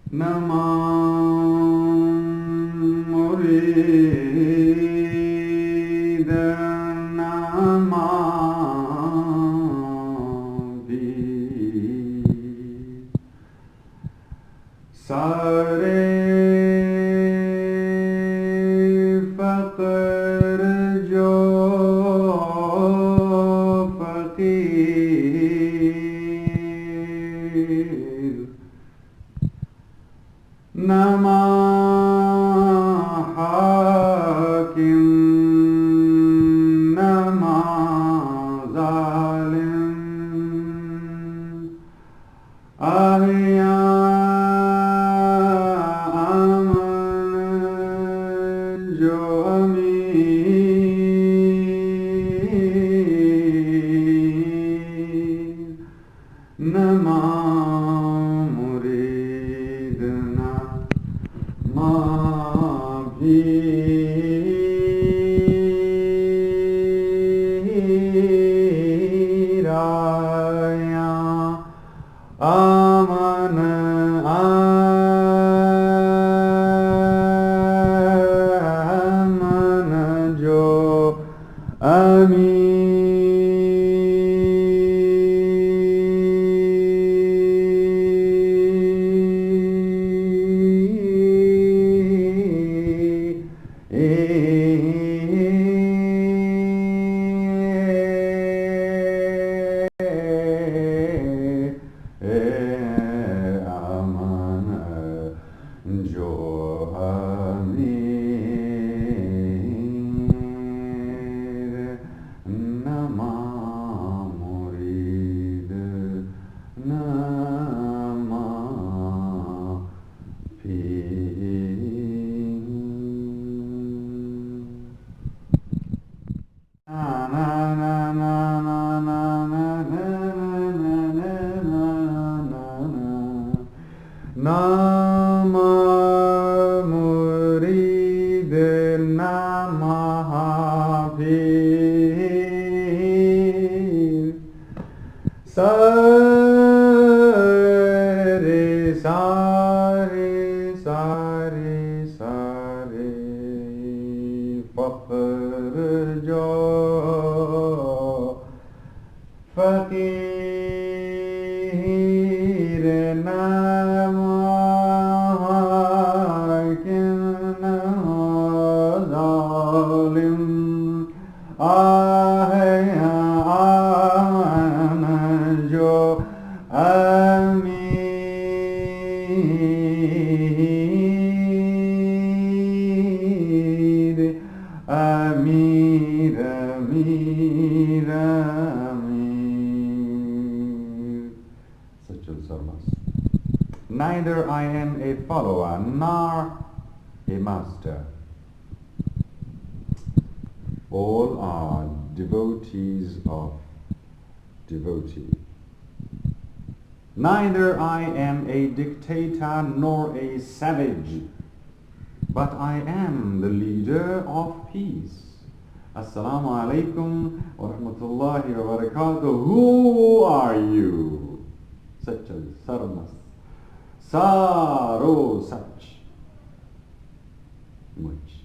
Namam Murid Namabhi Sare Fakir Jo Fakir Namah Hakim Namah Zalim Ahya Aman Jo Amir Namah Murid Namabhiraya Aman Aman Jo Nama Murid Namabhir Sare Sare Sare Sare Fakir Jo Fakir Namah Hakim Namah Zalim Ahya Aman Jo Amir Amir Amir Amir Satchal Sarmas. Neither I am a follower nor a master. All are devotees of devotee. Neither I am a dictator nor a savage, but I am the leader of peace. Assalamu alaikum wa rahmatullahi wa barakatuh. Who are you? Satchal Sarmas. Saro Sach. Much.